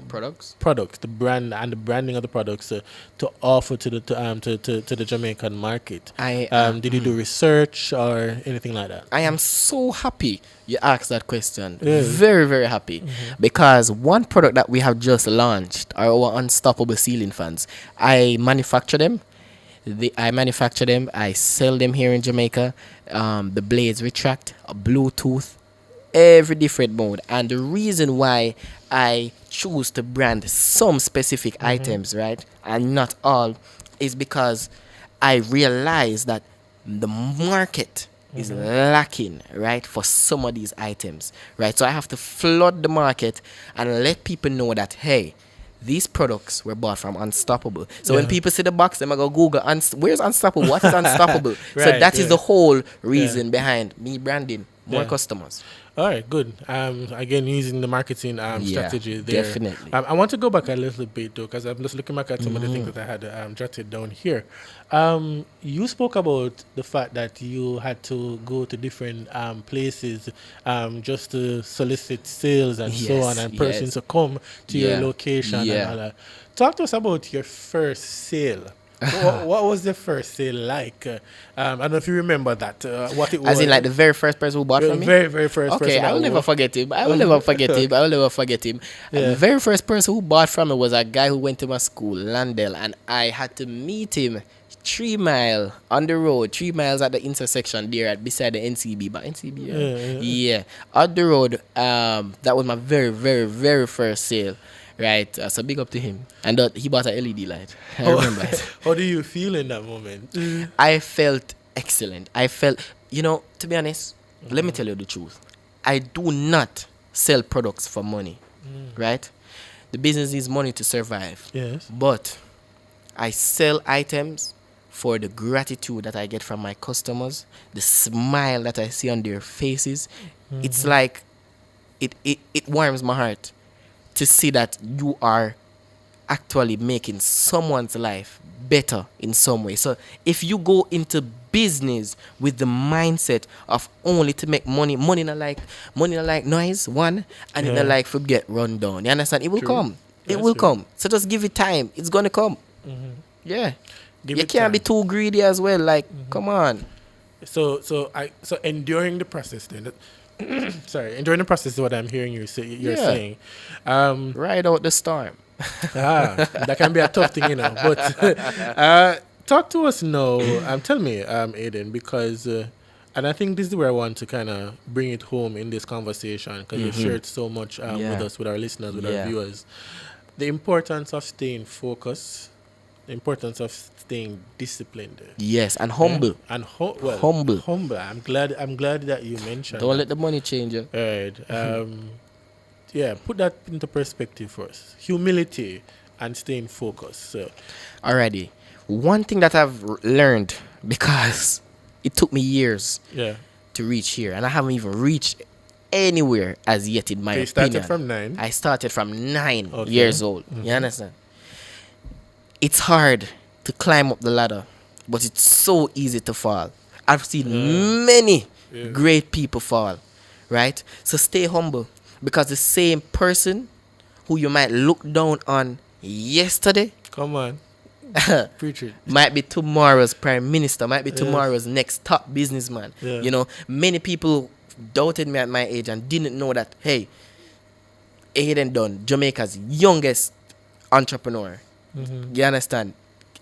products, the brand and the branding of the products to offer to the Jamaican market? Did you do research or anything like that? I am so happy you asked that question. Very, very happy because one product that we have just launched are our Unstoppable ceiling fans. I manufacture them. I sell them here in Jamaica. The blades retract, Bluetooth, every different mode. And the reason why I choose to brand some specific items, right, and not all, is because I realize that the market is lacking, right, for some of these items, right? So I have to flood the market and let people know that, hey, these products were bought from Unstoppable. So when people see the box, they might go Google, where's Unstoppable? What is Unstoppable? So that is the whole reason behind me branding more customers. All right, good. Again, using the marketing strategy there. Definitely. I want to go back a little bit, though, because I'm just looking back at some of the things that I had jotted down here. You spoke about the fact that you had to go to different places just to solicit sales and so on, and persons to come to your location and all that. Talk to us about your first sale. What was the first sale like? I don't know if you remember that. What it was. As in, like the very first person who bought from me? Very first person. Okay, I will never forget him. I will never forget him. The very first person who bought from me was a guy who went to my school, Landell, and I had to meet him 3 miles on the road, 3 miles at the intersection there beside the NCB. But NCB, yeah. On the road, that was my very first sale. Right, so big up to him. And he bought an LED light. I remember it. How do you feel in that moment? I felt excellent. I felt, to be honest, let me tell you the truth. I do not sell products for money, right? The business needs money to survive. Yes. But I sell items for the gratitude that I get from my customers, the smile that I see on their faces. It's like, it warms my heart to see that you are actually making someone's life better in some way. So if you go into business with the mindset of only to make money not like noise, one, and it not like forget run down. You understand? It will come. It will come. So just give it time. It's gonna come. Yeah. You can't be too greedy as well. Like, come on. So enduring the process then. Enduring the process is what I'm hearing you're saying. Ride out the storm. That can be a tough thing, But talk to us now. Tell me, Aiden, because, and I think this is where I want to kind of bring it home in this conversation, because you've shared so much with us, with our listeners, with our viewers. The importance of staying focused, the importance of staying disciplined. Yes, and humble. And humble. Humble. I'm glad that you mentioned. Don't let the money change you. Right. Put that into perspective for us. Humility and staying focused. So. Alrighty. One thing that I've learned, because it took me years to reach here, and I haven't even reached anywhere as yet in my opinion. You started from 9? I started from 9 years old. You understand? It's hard to climb up the ladder, but it's so easy to fall. I've seen many great people fall, right? So stay humble, because the same person who you might look down on yesterday, come on, preach it, might be tomorrow's prime minister, might be tomorrow's next top businessman. Many people doubted me at my age and didn't know that, hey, Aiden Dunn, Jamaica's youngest entrepreneur. You understand?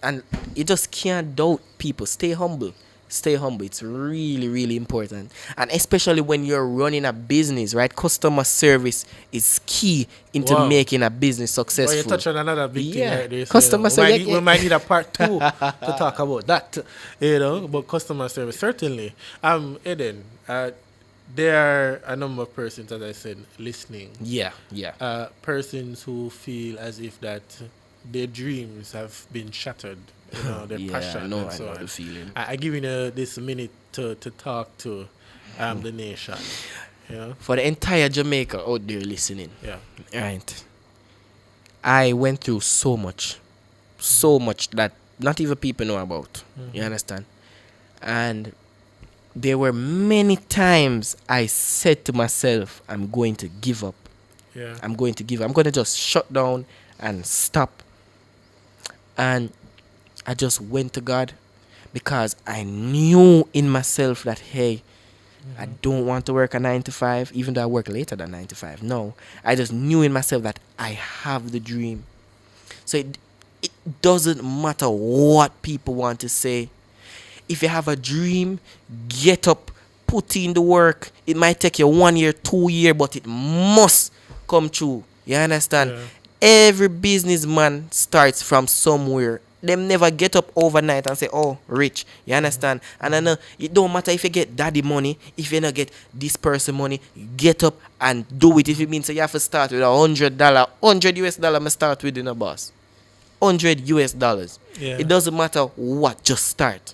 And you just can't doubt people. Stay humble. It's really, really important. And especially when you're running a business, right? Customer service is key into making a business successful. Well, you touch on another big thing right there. Customer service. We might need a part 2 to talk about that. But customer service, certainly. Eden, there are a number of persons, as I said, listening. Yeah. Persons who feel as if that their dreams have been shattered, their passion and so on. The feeling. I give you this minute to talk to the nation. For the entire Jamaica out there listening. Yeah. Right. I went through so much that not even people know about. You understand? And there were many times I said to myself, I'm going to give up. Yeah. I'm going to just shut down and stop. And I just went to God, because I knew in myself that, hey, I don't want to work a 9 to 5, even though I work later than 9 to 5. No, I just knew in myself that I have the dream. So it doesn't matter what people want to say. If you have a dream, get up, put in the work. It might take you 1 year, 2 years, but it must come true. You understand? Yeah. Every businessman starts from somewhere them never get up overnight and say, oh, rich. You understand? And I know it don't matter if you get daddy money, if you not get this person money, get up and do it. If it means you have to start with $100, $100 I start with in a boss. $100. Yeah. It doesn't matter what, just start.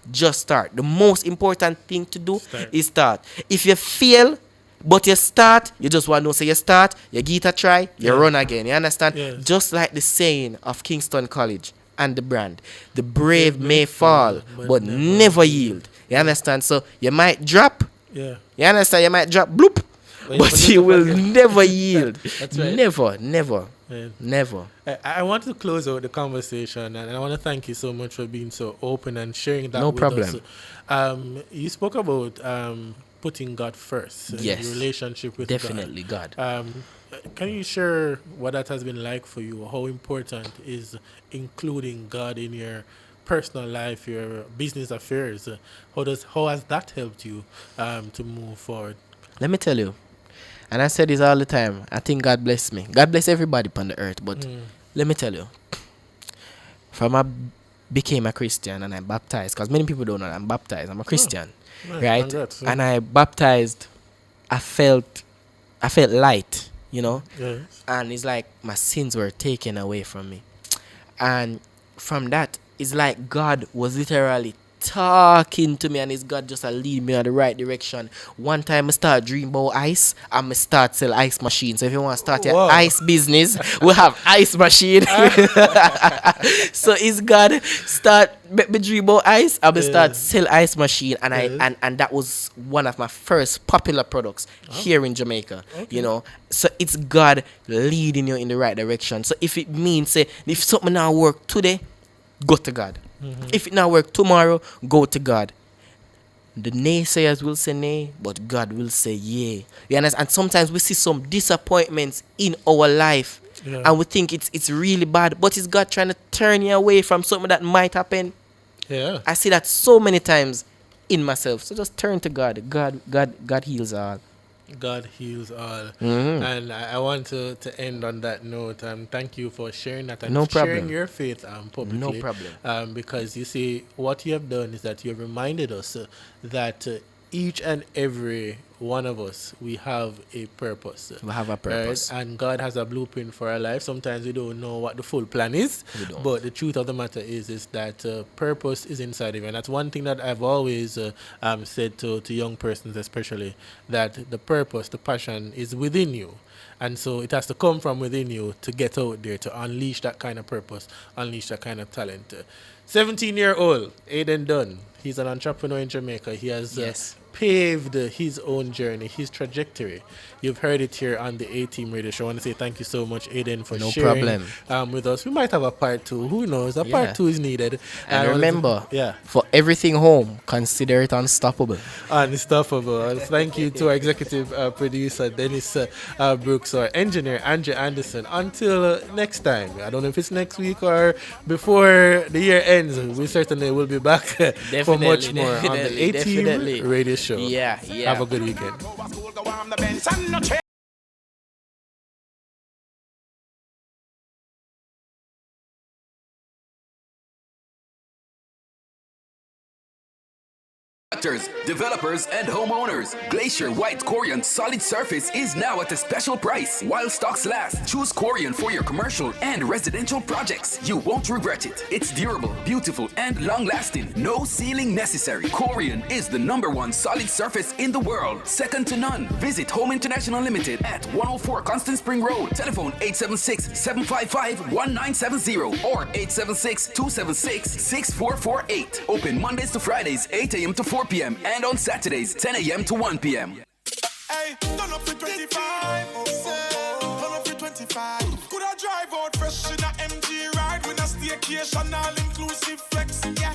Just start. The most important thing to do is start. If you fail, but you start, you just want to say you start, you give it a try, you run again. You understand? Yes. Just like the saying of Kingston College and the brand. The brave may fall, but never yield. You understand? So you might drop. Yeah. You understand? You might drop, bloop. But you will never yield. That's right. Never. I want to close out the conversation, and I want to thank you so much for being so open and sharing that No with problem. us. You spoke about putting God first. Yes. Your relationship with Definitely God. God. Can you share what that has been like for you? How important is including God in your personal life, your business affairs? How has that helped you to move forward? Let me tell you, and I say this all the time, I think God bless me. God bless everybody upon the earth, but let me tell you, from I became a Christian and I baptized, because many people don't know I'm baptized, I'm a Christian, right? Congrats. And I baptized, I felt light, you know? Yes. And it's like my sins were taken away from me. And from that, it's like God was literally talking to me, and it's God just lead me in the right direction. One time I start dream about ice, and I start sell ice machines. So if you want to start your ice business, we have ice machine. So it's God start me dream about ice, and I start sell ice machine, and and that was one of my first popular products here in Jamaica. You know, so it's God leading you in the right direction. So if it means say if something now work today, go to God. If it not work tomorrow, go to God. The naysayers will say nay, but God will say yea. You understand? And sometimes we see some disappointments in our life, and we think it's really bad, but it's God trying to turn you away from something that might happen. Yeah. I see that so many times in myself. So just turn to God. God heals all. God heals all. And I want to end on that note. Thank you for sharing that and sharing your faith publicly. No problem. Because you see, what you have done is that you have reminded us that each and every one of us, we have a purpose. We have a purpose. Right? And God has a blueprint for our life. Sometimes we don't know what the full plan is. But the truth of the matter is that purpose is inside of you. And that's one thing that I've always said to young persons especially, that the purpose, the passion is within you. And so it has to come from within you to get out there, to unleash that kind of purpose, unleash that kind of talent. 17-year-old Aiden Dunn. He's an entrepreneur in Jamaica. He has paved his own journey, his trajectory. You've heard it here on the A-Team Radio Show. I want to say thank you so much, Aiden, for sharing with us. We might have a part 2. Who knows? A part 2 is needed. And remember, for everything home, consider it unstoppable. Unstoppable. Thank you to our executive producer, Dennis Brooks, our engineer, Andrew Anderson. Until next time. I don't know if it's next week or before the year ends. We certainly will be back for much more on the A-Team Radio Show. Yeah. Have a good weekend. Developers and homeowners. Glacier White Corian Solid Surface is now at a special price while stocks last. Choose Corian for your commercial and residential projects. You won't regret it. It's durable, beautiful, and long-lasting. No sealing necessary. Corian is the #1 solid surface in the world. Second to none. Visit Home International Limited at 104 Constant Spring Road. Telephone 876-755-1970 or 876-276-6448. Open Mondays to Fridays, 8 a.m. to 4 p.m. and on Saturdays, 10 a.m. to 1 p.m. Hey, turn up to 25. Turn up to 25. Could I drive out fresh in a MG ride with a staycation all inclusive flex? Yeah.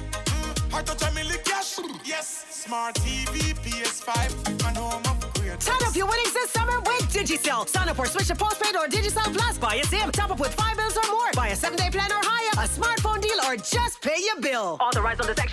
I touch a million cash. Yes. Smart TV, PS5, and home upgrade. Turn up your winnings this summer with Digicel. Sign up or switch to postpaid or Digicel Plus. Buy a SIM. Top up with 5 bills or more. Buy a 7-day plan or higher. A smartphone deal or just pay your bill. Authorized on the section.